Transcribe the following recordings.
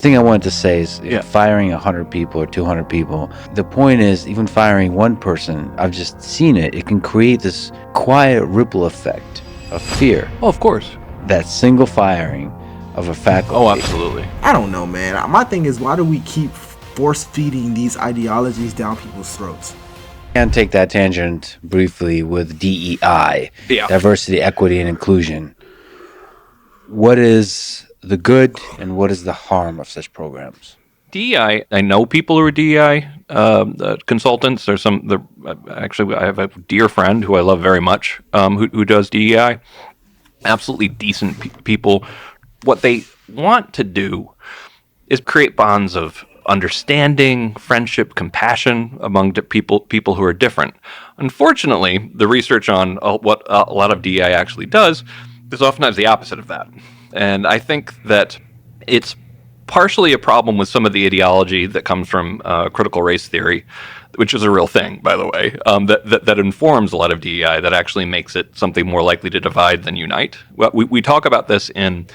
thing I wanted to say is Yeah. firing 100 people or 200 people, the point is, even firing one person, I've just seen it, it can create this quiet ripple effect of fear. Oh, of course. That single firing of a faculty. Oh, absolutely. I don't know, man. My thing is, why do we keep force feeding these ideologies down people's throats? Can take that tangent briefly with DEI, Yeah. diversity, equity, and inclusion. What is the good and what is the harm of such programs? DEI, I know people who are DEI consultants. There's actually, I have a dear friend who I love very much who does DEI. Absolutely decent people. What they want to do is create bonds of understanding, friendship, compassion among people who are different. Unfortunately, the research on what a lot of DEI actually does is oftentimes the opposite of that. And I think that it's partially a problem with some of the ideology that comes from critical race theory, which is a real thing, by the way, that informs a lot of DEI, that actually makes it something more likely to divide than unite. Well, we talk about this in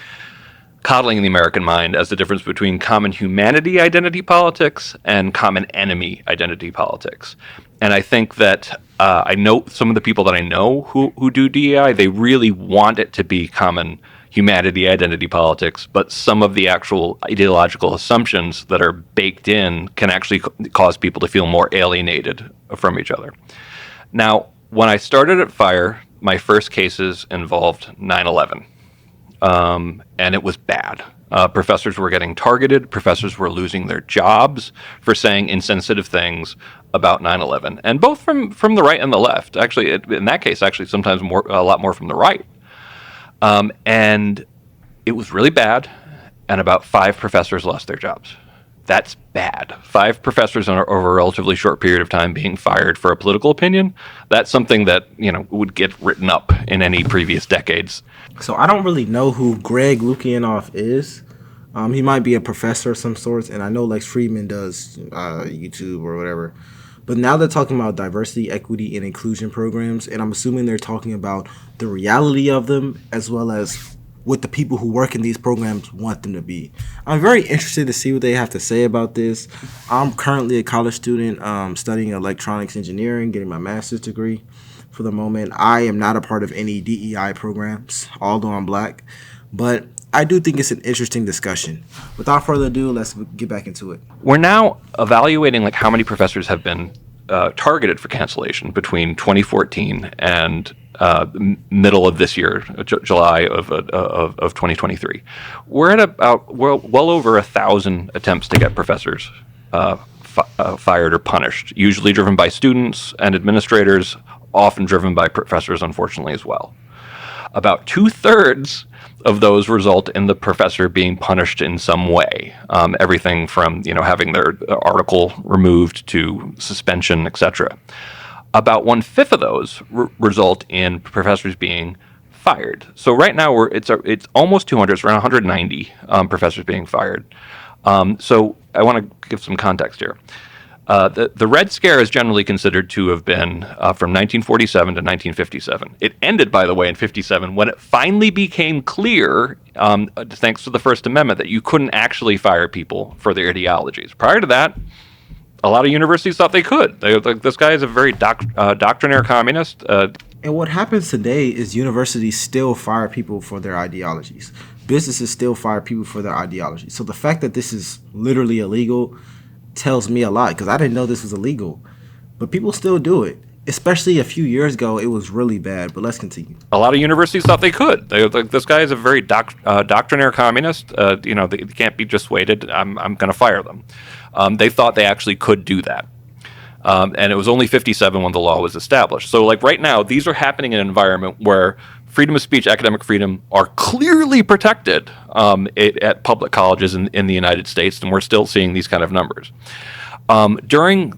Coddling the American Mind as the difference between common humanity identity politics and common enemy identity politics. And I think that I know some of the people that I know who do DEI, they really want it to be common humanity identity politics, but some of the actual ideological assumptions that are baked in can actually cause people to feel more alienated from each other. Now, when I started at FIRE, my first cases involved 9/11. And it was bad. Professors were getting targeted. Professors were losing their jobs for saying insensitive things about 9/11, and both from the right and the left. Actually, in that case, actually sometimes a lot more from the right. And it was really bad, and about 5 professors lost their jobs. That's bad. 5 professors over a relatively short period of time being fired for a political opinion. That's something that, would get written up in any previous decades. So I don't really know who Greg Lukianoff is. He might be a professor of some sorts, and I know Lex Friedman does YouTube or whatever. But now they're talking about diversity, equity, and inclusion programs, and I'm assuming they're talking about the reality of them as well as what the people who work in these programs want them to be. I'm very interested to see what they have to say about this. I'm currently a college student studying electronics engineering, getting my master's degree. For the moment, I am not a part of any DEI programs, although I'm black. But I do think it's an interesting discussion. Without further ado, let's get back into it. We're now evaluating how many professors have been targeted for cancellation between 2014 and middle of this year, July of 2023. We're at about well over 1,000 attempts to get professors fired or punished, usually driven by students and administrators, often driven by professors, unfortunately, as well. About 2/3 of those result in the professor being punished in some way. Everything from having their article removed to suspension, etc. About 1/5 of those result in professors being fired. So right now it's almost 200. It's around 190 professors being fired. So I want to give some context here. The Red Scare is generally considered to have been from 1947 to 1957. It ended, by the way, in 57 when it finally became clear, thanks to the First Amendment, that you couldn't actually fire people for their ideologies. Prior to that, a lot of universities thought they could. This guy is a very doctrinaire communist. And what happens today is universities still fire people for their ideologies. Businesses still fire people for their ideologies. So the fact that this is literally illegal tells me a lot, because I didn't know this was illegal. But people still do it. Especially a few years ago, it was really bad. But let's continue. A lot of universities thought they could. This guy is a very doctrinaire communist. They can't be dissuaded. I'm going to fire them. They thought they actually could do that. And it was only 57 when the law was established. So right now, these are happening in an environment where freedom of speech, academic freedom are clearly protected at public colleges in the United States, and we're still seeing these kind of numbers. During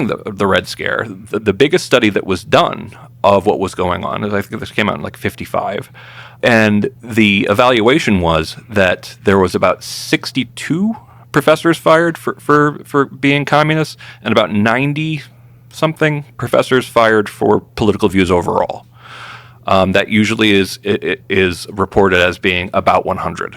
the Red Scare, the biggest study that was done of what was going on, I think this came out in 55, and the evaluation was that there was about 62 professors fired for being communists, and about 90-something professors fired for political views overall. That usually is reported as being about 100.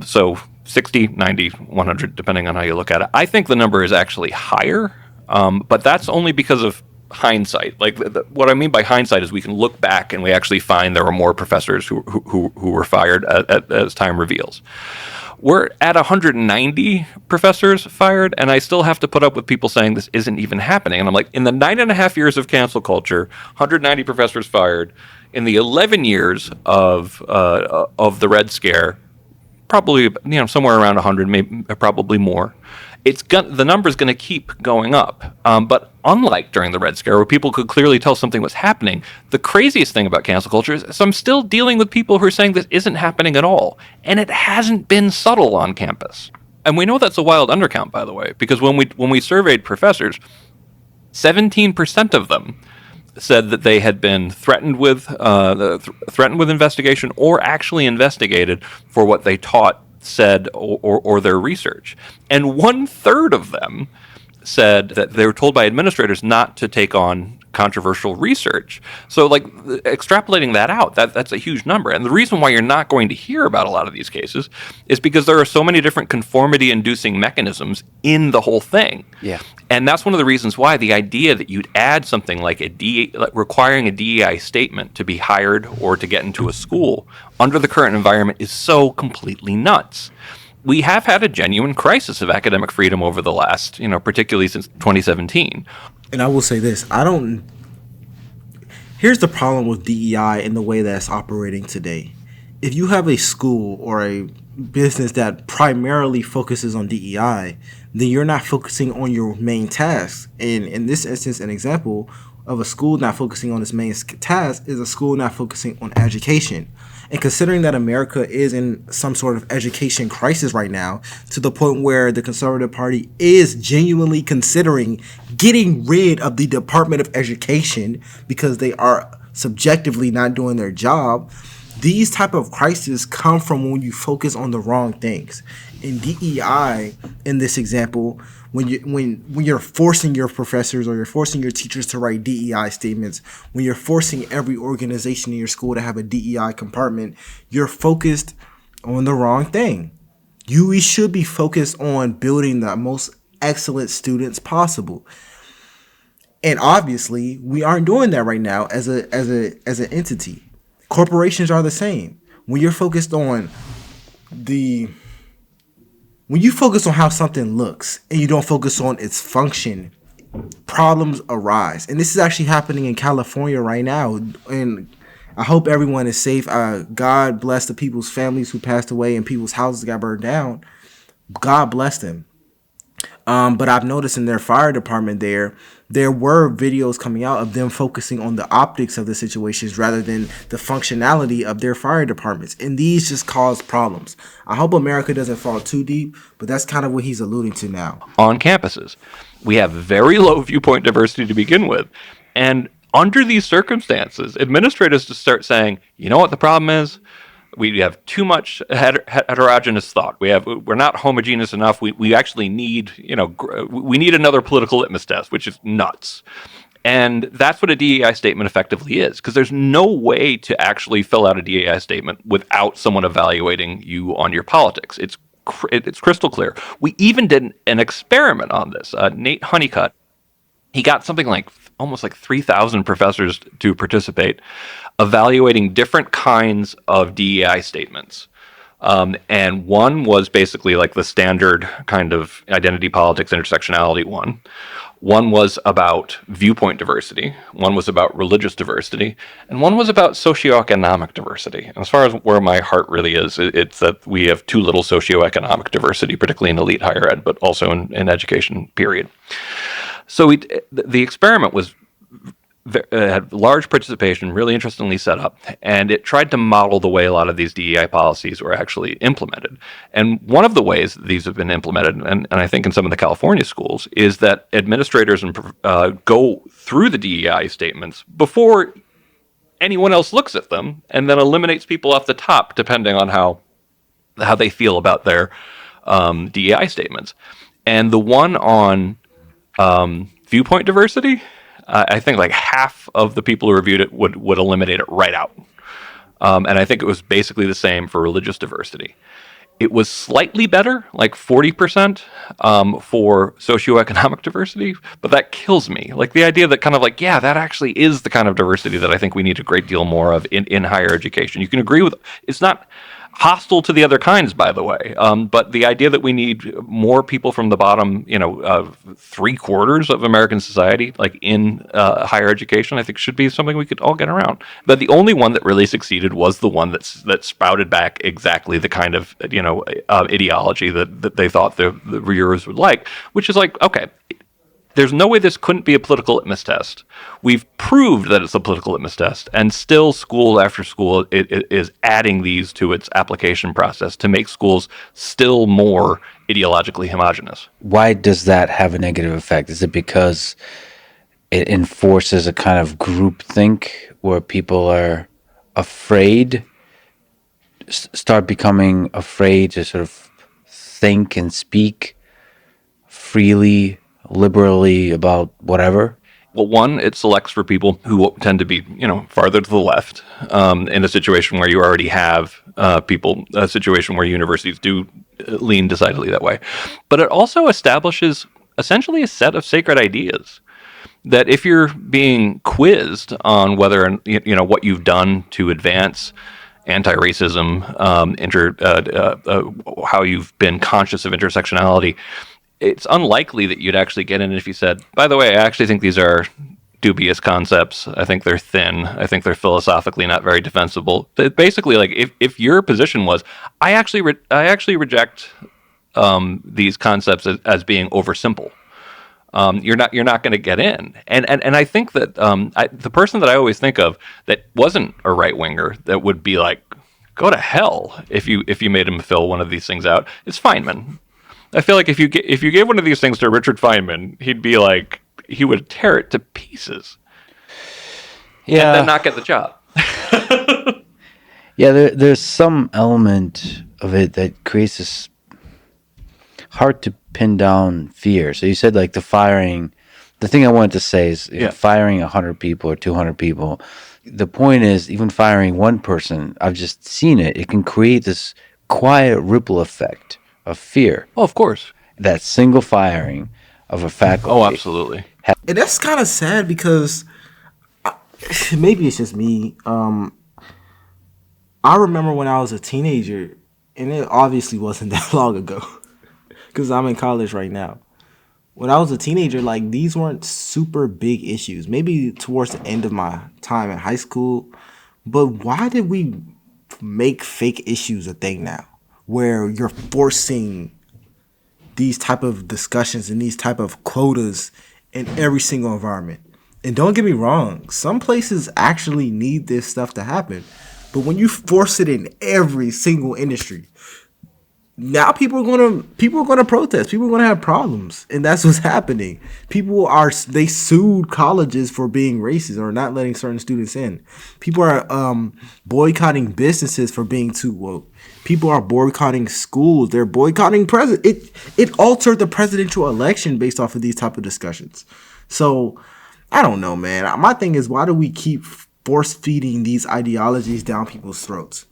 So 60, 90, 100, depending on how you look at it. I think the number is actually higher, but that's only because of hindsight. Like what I mean by hindsight is we can look back and we actually find there were more professors who were fired as time reveals. We're at 190 professors fired, and I still have to put up with people saying this isn't even happening. And I'm like, in the 9.5 years of cancel culture, 190 professors fired. In the 11 years of the Red Scare, probably somewhere around 100, maybe probably more. The number's going to keep going up. But unlike during the Red Scare, where people could clearly tell something was happening, the craziest thing about cancel culture is I'm still dealing with people who are saying this isn't happening at all, and it hasn't been subtle on campus. And we know that's a wild undercount, by the way, because when we surveyed professors, 17% of them said that they had been threatened with investigation or actually investigated for what they taught, said, or their research. And 1/3 of them said that they were told by administrators not to take on controversial research. So, like, extrapolating that out, that's a huge number. And the reason why you're not going to hear about a lot of these cases is because there are so many different conformity-inducing mechanisms in the whole thing. Yeah. And that's one of the reasons why the idea that you'd add something like requiring a DEI statement to be hired or to get into a school under the current environment is so completely nuts. We have had a genuine crisis of academic freedom over the last, particularly since 2017. And I will say this, here's the problem with DEI and the way that's operating today. If you have a school or a business that primarily focuses on DEI, then you're not focusing on your main task. And in this instance, an example of a school not focusing on its main task is a school not focusing on education. And considering that America is in some sort of education crisis right now, to the point where the Conservative Party is genuinely considering getting rid of the Department of Education because they are subjectively not doing their job, these type of crises come from when you focus on the wrong things. In DEI, in this example, when you're forcing your professors or you're forcing your teachers to write DEI statements, when you're forcing every organization in your school to have a DEI compartment, you're focused on the wrong thing. We should be focused on building the most excellent students possible. And obviously, we aren't doing that right now as an entity. Corporations are the same. When you're focused on when you focus on how something looks and you don't focus on its function, problems arise. And this is actually happening in California right now. And I hope everyone is safe. God bless the people's families who passed away and people's houses got burned down. God bless them. But I've noticed in their fire department there were videos coming out of them focusing on the optics of the situations rather than the functionality of their fire departments. And these just cause problems. I hope America doesn't fall too deep, but that's kind of what he's alluding to now. On campuses, we have very low viewpoint diversity to begin with. And under these circumstances, administrators just start saying, you know what the problem is? We have too much heterogenous thought. We're not homogeneous enough. We actually need, we need another political litmus test, which is nuts. And that's what a DEI statement effectively is, because there's no way to actually fill out a DEI statement without someone evaluating you on your politics. It's crystal clear. We even did an experiment on this. Nate Honeycutt, he got something like almost like 3,000 professors to participate, evaluating different kinds of DEI statements. And one was basically like the standard kind of identity politics, intersectionality one. One was about viewpoint diversity. One was about religious diversity. And one was about socioeconomic diversity. And as far as where my heart really is, it's that we have too little socioeconomic diversity, particularly in elite higher ed, but also in education, period. So the experiment had large participation, really interestingly set up, and it tried to model the way a lot of these DEI policies were actually implemented. And one of the ways that these have been implemented, and I think in some of the California schools, is that administrators go through the DEI statements before anyone else looks at them, and then eliminates people off the top, depending on how they feel about their DEI statements. And the one on viewpoint diversity, I think like half of the people who reviewed it would eliminate it right out. And I think it was basically the same for religious diversity. It was slightly better, like 40%, for socioeconomic diversity, but that kills me. Like the idea that kind of like, yeah, that actually is the kind of diversity that I think we need a great deal more of in higher education. You can agree with, it's not hostile to the other kinds, by the way, but the idea that we need more people from the bottom, 3/4 of American society, like in higher education, I think should be something we could all get around. But the only one that really succeeded was the one that sprouted back exactly the kind of ideology that they thought the reviewers would like, which is like, okay, there's no way this couldn't be a political litmus test. We've proved that it's a political litmus test, and still school after school it is adding these to its application process to make schools still more ideologically homogenous. Why does that have a negative effect? Is it because it enforces a kind of groupthink where people are afraid, start becoming afraid to sort of think and speak freely, liberally about whatever? Well, one, it selects for people who tend to be, farther to the left, in a situation where you already have a situation where universities do lean decidedly that way. But it also establishes essentially a set of sacred ideas that if you're being quizzed on whether, what you've done to advance anti-racism, how you've been conscious of intersectionality, it's unlikely that you'd actually get in if you said, by the way, I actually think these are dubious concepts. I think they're thin. I think they're philosophically not very defensible. Basically, like if your position was, I actually reject these concepts as being oversimple, you're not going to get in. And I think that the person that I always think of that wasn't a right winger that would be like, go to hell if you made him fill one of these things out, is Feynman. I feel like if you gave one of these things to Richard Feynman, he'd be like, he would tear it to pieces. Yeah. And then not get the job. Yeah, there's some element of it that creates this hard to pin down fear. So you said like the firing, the thing I wanted to say is firing 100 people or 200 people. The point is, even firing one person, I've just seen it, it can create this quiet ripple effect of fear. Oh, of course. That single firing of a faculty. Oh, absolutely. And that's kind of sad because maybe it's just me. I remember when I was a teenager, and it obviously wasn't that long ago because I'm in college right now. When I was a teenager, like these weren't super big issues. Maybe towards the end of my time in high school. But why did we make fake issues a thing now? Where you're forcing these type of discussions and these type of quotas in every single environment. And don't get me wrong, some places actually need this stuff to happen. But when you force it in every single industry, now people are gonna protest. People are gonna have problems, and that's what's happening. They sued colleges for being racist or not letting certain students in. People are boycotting businesses for being too woke. People are boycotting schools. They're boycotting It altered the presidential election based off of these type of discussions. So I don't know, man. My thing is, why do we keep force feeding these ideologies down people's throats?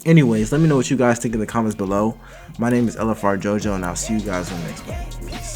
Anyways, let me know what you guys think in the comments below. My name is LFR Jojo, and I'll see you guys on the next one. Peace.